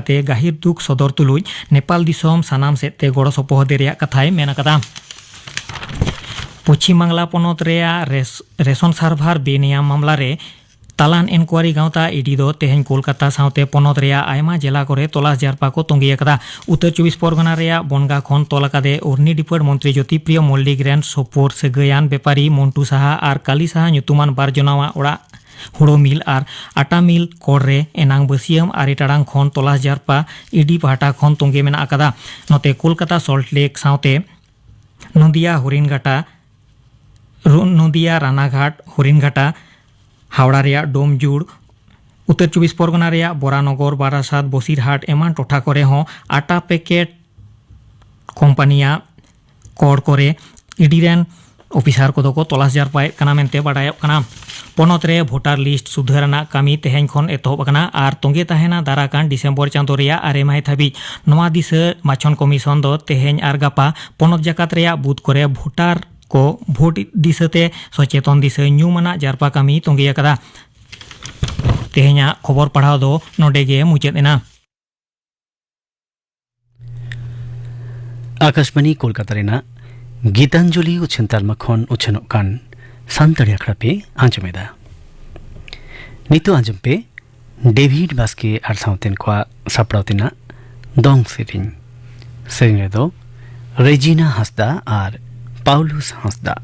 लेकाते गाहिर दुख सदर तुलुज नेपाल दिसोम सानाम सेते गड़ो सपोहद रेया कथाय मेन अकादा। पश्चिम बांगला पनत रेया रेशन सार्भार बेनियम मामला रे तालान इनक्वारी गांवता ईडी दो तेहें कोलकाता साउते पनत रेया आयमा जिला करे तलाश जारपा को तोंगी अकदा। उत्तर 24 परगना रेया बनगा खन तोलाकादे उर्नी डिपार्ट मंत्री ज्योतिप्रिय मल्लिक रेन सपोर सेगयान बेपारी मन्टू साहा और काली साहा ᱧᱩᱛᱩᱢᱟᱱ बार जनावा ओड़ा हुड़ो मिल और आटा मिल कोड़े एनांग बसियम आरे टाड़ांग खन तलाश जारपा ईडी पाहटा खन तोंगे मेना अकदा। नोते कोलकाता सल्ट लेक साउते नदिया हरिणघाटा नदिया रानाघाट हरिणघाटा हावड़ा रेया डोमजुड़ उत्तर 24 परगना रेया बोरानगर बारासात बसिरहाट एमान टोठा करे हों आटा पैकेट कोम्पानिया कोड़ करे इडीरेन ऑफिसर को को तलाश जारपाए कना मेनते बाडाय कना। पनत रे भोटार लिस्ट सुधारना कामी तेहें खन एतहब अकना आर तोंगे ताहेना दाराकान डिसेम्बर चांदो रेया आरे माह धाबी नवा दिशा माचन कमिशन दो तेहें आर गापा पनत जाकात रेया बुथ करे भोटार को भोट दिशते सचेतन दिशा ᱧᱩᱢᱟᱱᱟᱜ जारपा कामी तोंगे अकदा। तेहें खबर पढ़ाव दो नोडेगे मुचाद एना। आकाशवाणी कोलकाता रेना गीतांजलि उछन तालमा खन उछनों कान सानताड़ी आखड़ा पे आंजमेदा नितो आंजम पे डेविड बास्के आर साउतेन को सापड़ावतेना दोंग सेरिंग रे दो रेजिना हंसदा और पाउलुस हंसदा।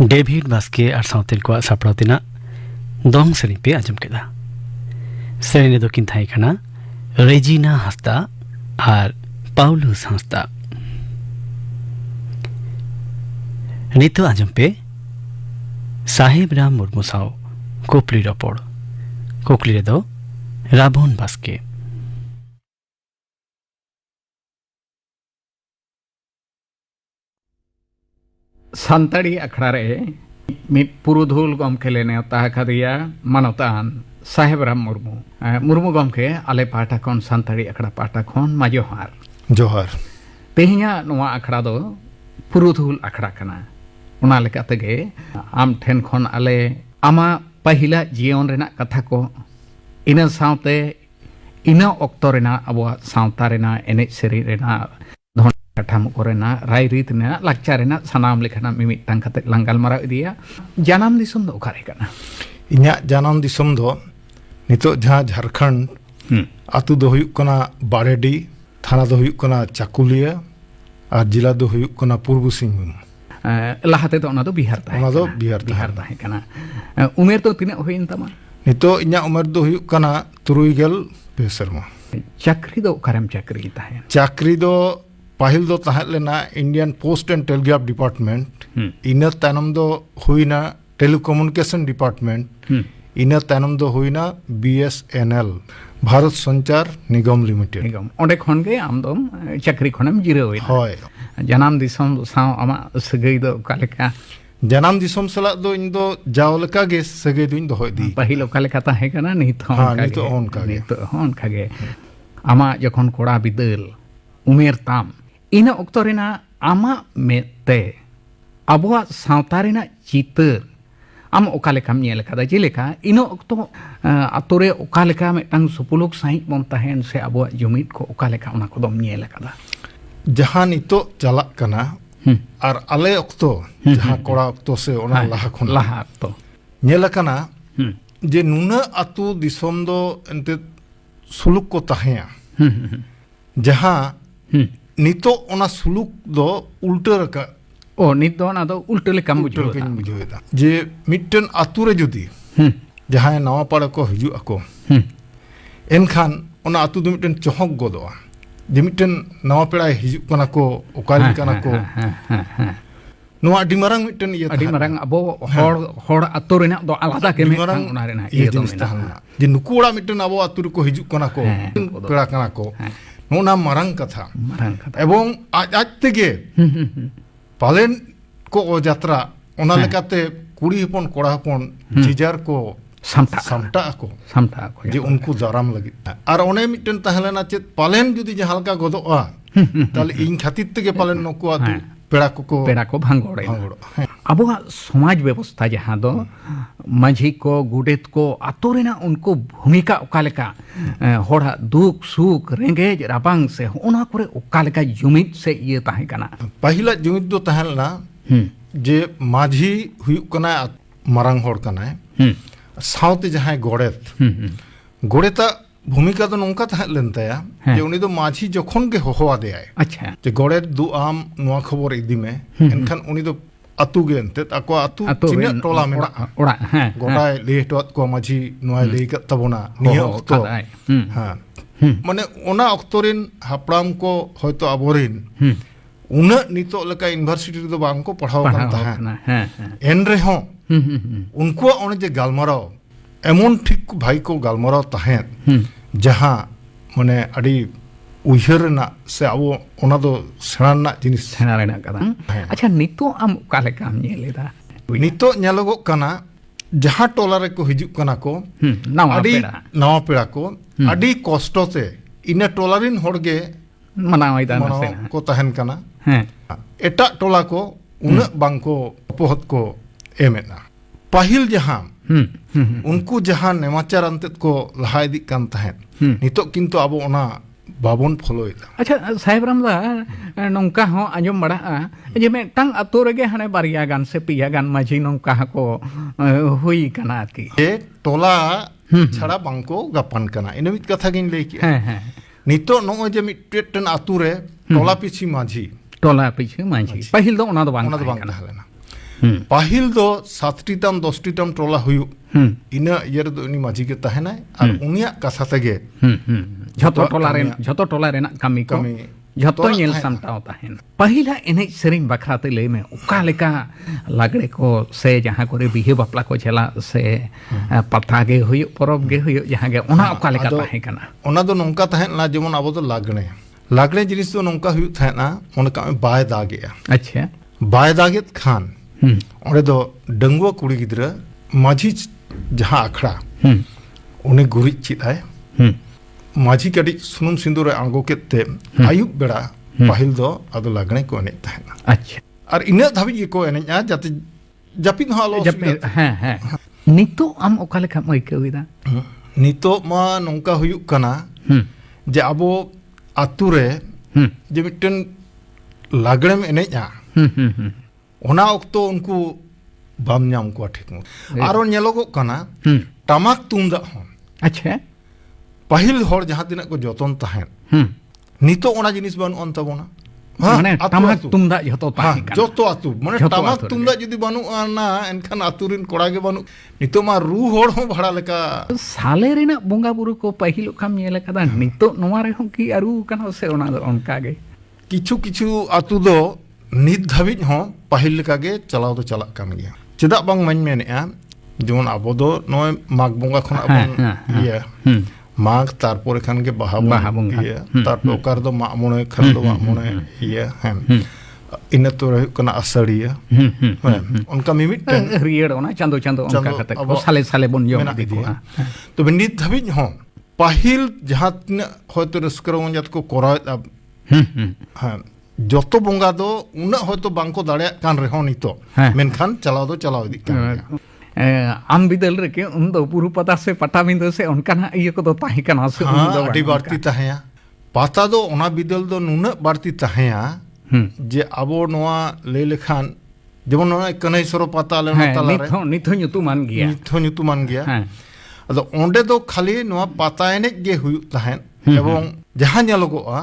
डेभिड बास्के और सावतेल को सापड़ाव तिना दोंग सेरी पे आजम केदा सेरेने दो किन थाई खाना रेजिना हस्ता और पाउलुस हस्ता नितो आजम पे साहेब राम मुर्मू साव कोपली रपोड़ कोकली रे दो राबोन बास्के सानताड़ी अखड़ा रे मिट पुरुधुल गमके ले नेवता खदिया मानवतान साहेब राम मुर्मू मुर्मू गमके आले पाटा खन सानताड़ी अखड़ा पाटा खन मा जोहार जोहार तेहिया नोआ अखड़ा दो पुरुधुल अखड़ा कना उना लेका तेगे आम ठेन खन आले आमा पहिला जीवन रेना कथा को इना सावते इना ऑक्टो रेना अबो सावता रेना एने सेरी रेना कठाम कोरेना राय रीत ने लाक्चा रेना सनाम लेखना मिमिटांग कते लंगाल मारा इदिया जानम दिसम दो ओकारे कना इन्या जानम दिसम दो नितो जहां झारखंड आतु दो हुयुक कना बारेडी थाना दो हुयुक कना चाकुलिया और जिला दो हुयुक कना पूर्व सिंहभूम लाहाते तो ओना दो बिहार ताहे ओना दो बिहार ताहे कना उमेर तो तिने होइन तमा नितो इन्या उमेर दो हुयुक कना 3 सर्मा चाकरी दो ओकारेम चाकरी ताहे चाकरी दो पाहिल दो ताहे लेना Indian post and telegraph department इना तानम दो हुइना टेलीकम्युनिकेशन डिपार्टमेंट इना तानम दो हुइना BSNL भारत संचार निगम लिमिटेड निगम ओंडे खन गे आम दो चाकरी खनम जिरो होइना होय जनाम दिसम साव आमा सगई दो कालेका जनाम दिसम सला दो इन दो जावलका गे सगई दुइन दो होय दी पहिलो कालेका ताहे कना नित होन हाँ, कागे नितो होन कागे। नितो होन कागे आमा जखन कोड़ा बिदल उमेर ताम इना ऑक्टो रेना आमा मेते अबुआ सावता रेना चितर आम ओका लेकाम नेल कादा जेलेका इनो ऑक्टो आतोरे ओका लेका मेटांग सुपुलुक साहिक बन ताहेन से अबुआ जुमिद को ओका लेका ओना को दम नेल कादा जहां नितो चलक कना और आले ऑक्टो जहां कोड़ा ऑक्टो से ओना लाहा खन लाहा तो नेल कना जे नुना अतु दिसम दो एंते सुलुक को ताहेया जहां नितो ओना सुलुक दो उल्टा रका ओ नित दो ना दो उल्टा लेकाम बुझो बुझोदा जे मिटन अतु रे जुदी जहां नवा पाड़ा को हिजु अको एनखान ओना अतु दो मिटन चहक गोदोआ जे मिटन नवा पेड़ा हिजु कना को ओकाली कना को नवा अडी मारंग मिटन ये अडी मारंग अबो होड़ अतु रेना दो आलादा के मारंग ओना रेना ये दो मिटन जे नुकुड़ा मिटन अबो अतु रे को हिजु कना को पेड़ा कना को नोना मारंग कथा एवं आज आज तेगे पालेन को ओ यात्रा ओना लेकाते कुड़ी हपन कोड़ा हपन जिजार को सामटा को जे उनको जाराम लगी और ओने मिटन तहलेना चेत पालेन जुदी जहालका गोदोआ ताले इन खातिर तेगे पालेन नको आतु पेड़ा को भांगोड़े अबुआ समाज व्यवस्था जहां दो माझी को गुडेत को आतो रेना उनको भूमिका ओकालेका होड़ा दुख सुख रेंगेज राबांग से ओना करे ओकालेका जुमिद से ये ताहे कना पहिला जुमिद दो तहलना जे माझी हुयुक कना मारंग होड़ कना सावते जहां गोड़ेता भूमिका तो नौका तहलेन ताया जे उनी दो माझी जखन के होवा दे आए अच्छा जे गोड़े दु आम नुआ खबर इदी में एनखान उनी दो अतु गे एंते आको अतु चिना टोला मेना ओड़ा गोटाय लेटोत को माझी नुआ लेई क तबोना निया ऑक्टो हां माने ओना ऑक्टोरिन हापड़ाम को होयतो अबोरिन उना नितो लका यूनिवर्सिटी दो बांग को पढ़ाव kan tahan एन रे हो उनको ओने जे गालमाराव एमन ठीक भाई को गालमाराव ताहें जहां माने अड़ी उहर ना से आवो ओना दो सेना ना जिनिस सेना रेना कदा अच्छा नितो आम काले काम नेलेदा नितो नेलोगो कना जहां टोला रे को हिजु कना को नवा पेड़ा को अड़ी कष्टो से इने टोलारिन होड़गे मनावैदा को तहन कना एटा टोला को उन बांको पोहत को एमेना पाहिल जहां उनको जहां नेमाचार अंतत को लहा इदी कान तहन नितो किंतु अब ओना बाबन फॉलोइदा अच्छा साहेब रामदा नौका हो आंजम बड़ा जे मेटांग अतो रेगे हाने बारिया गान से पिया गान माझी नौका को हुई कना की ए टोला छड़ा बांको गपन कना इन मित कथा गिन लेकी नितो नो जे मिटेटन अतु रे टोला पिछि माझी पहिल दो ओना दो बांग तहलेना पाहिल दो 7टी ताम 10टी ताम टोला हुयु इना इयर दो इनी माझी के तहनाय और उनिया कथा तेगे झतो टोला रेना कमी को झतो नेल सामटाव ताहेन पहिला एने सेरिंग बखराते लई में ओका लेका लागड़े को से जहां करे बिहे बापला को चला से पता गे हुयु परब गे हुयु जहां गे ओना ओका लेका ताहे कना ओना दो नोंका तहन ना जेमन आबो दो लागणे जिनिस दो नोंका हुयु थाना ओनका बाय दागेया अच्छा बाय दागेत खान ओंडे दो डंगुआ कुड़ी गिद्रा माझी जहां अखड़ा उन्हें गुरी चिताय माझी कड़ी सुनुम सिंदूर आंगो केते आयुब बेड़ा पाहिल दो अदो लागणे को एने तहना अच्छा और इना धाबी को एने जाते जापिन हालो हां हां नितो आम ओका लेका मई केविदा नितो मा नोंका हुयु कना जे अबो आतुरे जे मिटन लागणे में एने ओना ओक्तो उनको बाम ᱧᱟᱢ को ठीक मो आरो नेलोगो कना टमाक तुमदा हन अच्छा पाहिल हर जहां तिना को जतन तहन नितो ओना जिनिस बानु अन तबोना माने टमाक तुमदा जतो ताही कना जतो आतु माने टमाक तुमदा जदि बानु आना एनखान आतुरिन कोड़ा गे बानु नितो मा रू हर हो भाड़ा लेका साले रेना बोंगा बुरु को पहिल खाम नेल कदा नितो नोवा रे हो की अरु कना से ओना दो अनका गे किछु किछु आतु दो नित धाबिज हो पाहिल लेका गे चलाव दो चला कान गया चेदा बांग मन मेनेआ जेमन आबो दो नय माग बोंगा खना बन इया माग तारपर खान के बाहा बोंगा इया तारपर ओकार दो मा मोने खान दो मा मोने इया हम इना तो कना असड़िया उनका मिमिट रियड ओना चांदो चांदो उनका कते को साले साले बन जो दिखो तो नित धाबिज हो पाहिल जहां होतो रस्करवन जात को कोराय अब हां जतो बोंगा दो उना होतो बांको दाड़े कान रे हो नितो मेनखान चलाव दो चलाव दी आम बिदल रे के उन दो पुरु पता से पटा बिंदो से उनका ना इयो को दो ताही कना से उन दो अडी बारती तहया पाता दो ओना बिदल दो नुना बारती तहया जे अबो नोआ ले लेखान जेमन नोआ कन्हैसरो पाता ले ना तला रे निथो ᱧᱩᱛᱩᱢᱟᱱ ᱜᱮᱭᱟ अदो ओंडे दो खाली नोआ पाता एने गे हुयु तहन एवं जहां नेलोगोआ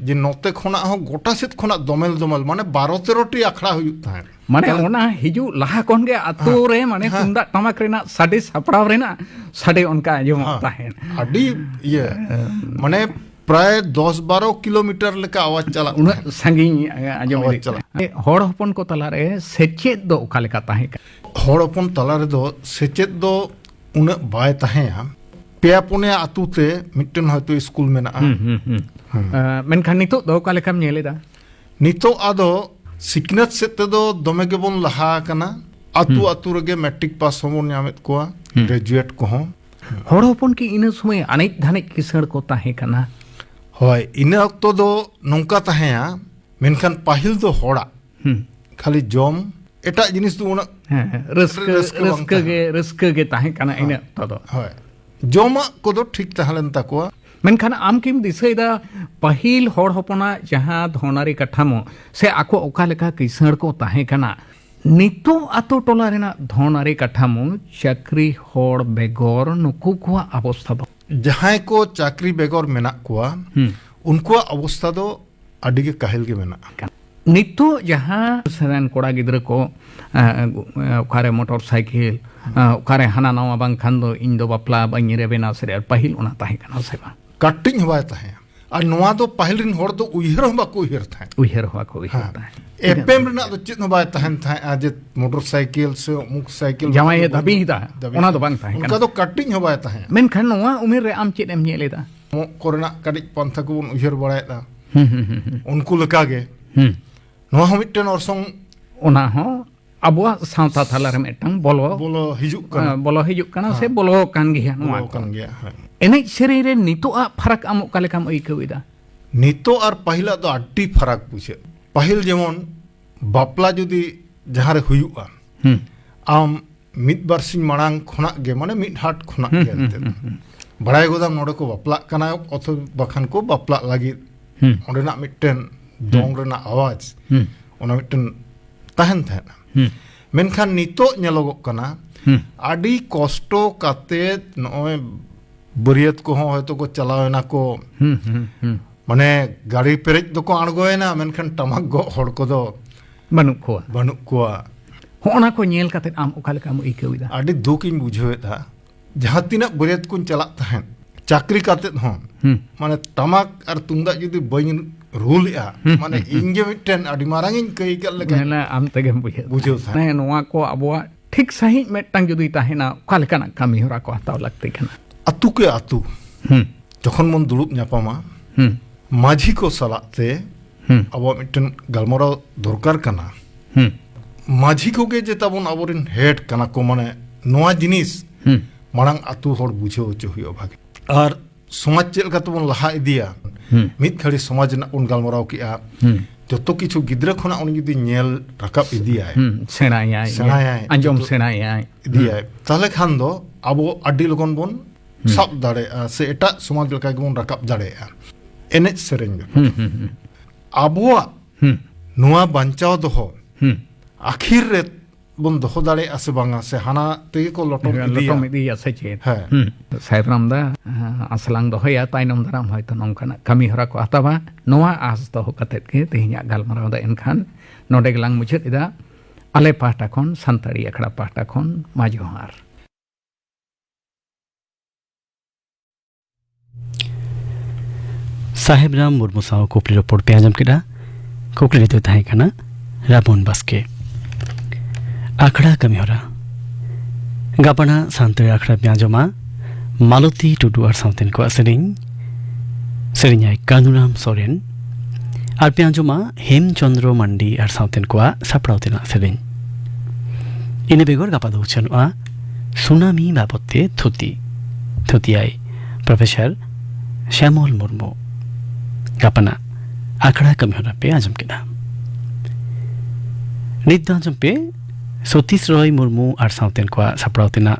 जे नोते खोना हो गोटा सेत खोना दोमेल माने 12-13टी आखड़ा हुयु तहन माने ओना हिजु लहा कोन गे आतो रे माने तुंदा टमाक रेना साडे सापड़ाव रेना साडे उनका जो तहन अडी ये माने प्राय 10-12 किलोमीटर लेका आवाज चला उना संगी आजो चला होड़ हपन को तला रे सेचेत दो ओका लेका ताहे होड़ हपन तला रे दो सेचेत दो उना बाय ताहेया पेया पुने आतुते मिटन हयतो स्कूल मेना मेनखान नितो दो ओका लेकाम नेलेदा नितो आदो सिकनत सेते दो दोमे के बोन लहा कना आतु आतु रगे मैट्रिक पास होमन ᱧᱟᱢᱮᱫ कोआ ग्रेजुएट को हो होड़ हपन की इन समय अनेक धानेक किसड़ को ताहे कना होय इना अक्तो दो नोंका ताहेया मेनखान पाहिल दो होड़ा खाली जॉम एटा जिनिस दो उना रस्क गे ताहे कना इना तो दो होय जॉमा को दो ठीक तहलन ताकोआ मेनखान आम किम दिसैदा पहिल होड़ हपना जहां धोनारी कठामो से आको ओका लेका किसड़ को ताहे कना नितो आतो टोला रेना धोनारी कठामो चाकरी होड़ बेगोर नुकु को अवस्था दो जहां को चाकरी बेगोर मेना कोआ उनको अवस्था दो अडी के काहिल के मेना नितो जहां सरेन कोड़ा गिद्र को ओकारे मोटरसाइकिल ओकारे हाना नवा बांग खान दो इन दो बापला बांग रे बेना से पहिल ओना ताहे कना से बा कटिंग हवा ताहे और नवा दो पहिल रिन होड़ दो उहिर हवा को उहिर थाए एपएम रना दो चित हवा ताहन थाए आज मोटरसाइकिल से मुक साइकिल जमाय दबी दा ओना दो बांग ताहे उनका दो कटिंग हवा ताहे मेनखान नवा उमेर रे आम चित एम नेलेदा कोरेना कडिक पंथा को उहिर बड़ायदा उनको लका गे नवा मिटन और ओना हो अबुआ सावता थाला रे मेटंग बोलो हिजुक कना से बोलो कान गया नवा कान गया एने सेरे रे नितो आ फरक आम काले काम ओइकविदा नितो और पहिला दो अड्डी फरक पूछे पहिल जेमन बापला जुदी जहां रे हुयुआ आम मिद बारसिन मांग खना गे माने मिद हाट खना गे बड़ाई गोदाम नोडे को बापला कना अथवा बखान को बापला लगी ओंडेना मिटन दोंग रेना आवाज ओना मिटन तहन थाना मेनखान नितो नेलोगो कना आडी कष्टो काते नय बरियत को हयतो को चलावेना को माने गाड़ी पेरेज दो को आणगोयना मेनखान टमाक गो हड़ को दो बानु कोआ होना को नेल काते आम ओका लेका आम इकाविदा आदि दुख इन बुझेदा जहाँ तीना बरियत कुन चलात तहन चाकरी काते हन माने टमाक और तुंदा जुदी बइन रूल या माने इंगे मिटन आदि मारांगिन कई कल लेका नेला आम तेगे बुझेव था ने नोआ को अबवा ठीक सही मेटटांग जुदी ताहेना ओका लेका कमी होरा को हताव लगते कना अतु के अतु जखन मन दुलुप ᱧᱟᱯᱟᱢᱟ माझी को सलाते अब मिटन गलमोराव दरकार कना माझी को के जे ताबन अबोरिन हेड कना को माने नोआ जिनिस मांग आतु हर बुझे होचो हुयो भागे और समाज चेल का तबन लहा इदिया मित खड़ी समाज ना उन गलमोराव किया जतो किछु गिद्रा खना उन जुदी नेल राकाब इदिया सेनायाय अंजम सेनायाय इदिया ताले खान दो अब अड्डी लगन बोन सब दाड़े से एटा समाज लका गेबोन राकाब दाड़े एने सेरेंग अबुआ नुआ बंचाव दोहो आखिर रे बन दोहो दाड़े आसे बांगा से हाना तेगे को लटम इदिया से चेत साहेब रामदा असलांग दोहया ताइनम दाराम हयतो नोंकाना कमी हरा को आताबा नोआ आस दोहो कतेत के तेहिया गालमाराव दा एनखान नोडे गलांग मुचेत इदा आले पाहटा खन सानताड़ी अखड़ा पाहटा खन मा जोहार साहेब राम मुर्मू साव कोपली रिपोर्ट पे आजम केड़ा कोकली तो ताहे कना राबन बास्के आखड़ा कमी होरा गापना सांतरे आखड़ा ब्याजमा मालती टुडू और साउथन को सेरिंग कानुराम सोरेन और ब्याजमा हेमचंद्र मंडी और साउथन को सापड़ावतेना सेरिंग इने बेगर गापा दो चनुआ सुनामी बाबते थुतियाई प्रोफेसर श्यामल मुर्मू गापना आखड़ा कमी होना पे आजम केदा नित आजम पे सतीश रॉय मुर्मू और साउथन को सापड़ावतेना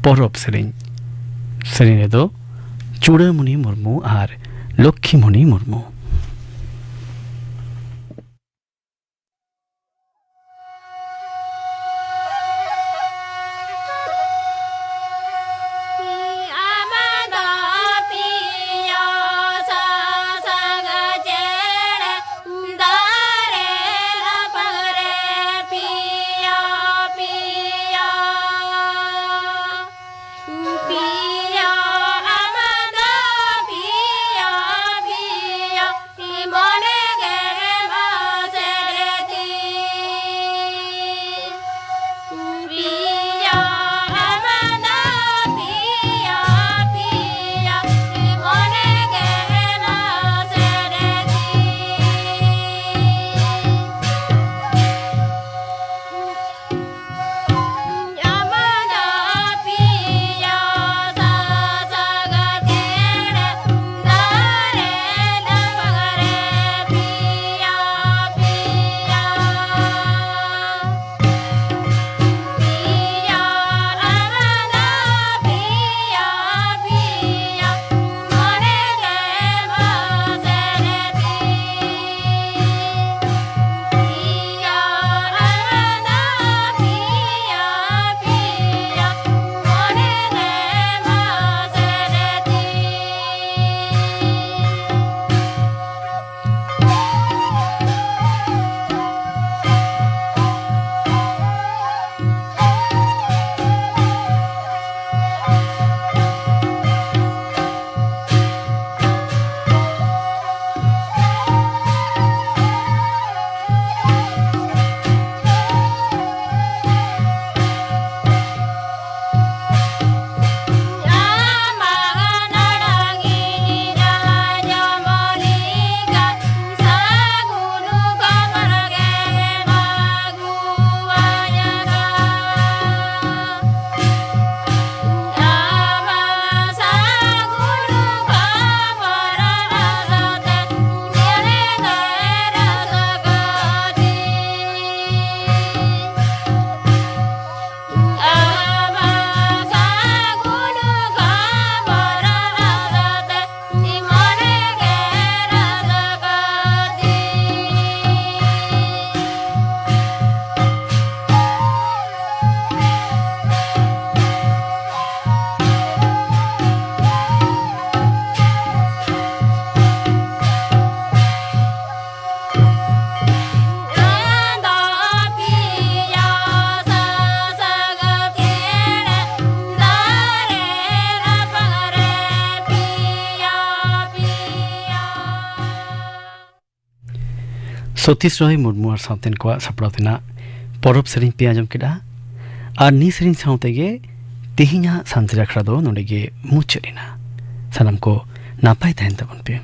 परब सेरिंग दो चूड़ामुनि मुर्मू और लक्ष्मीमुनि मुर्मू पिया सतीश रॉय मुर्मू और साउतेन को सपड़ाव तेना परब सेरिंग पे आजम केड़ा और नी सेरिंग साउतेगे तेहिना सांतरी अखड़ा दो नोडेगे मुचरिना सनम को नापाय तहन तबन पे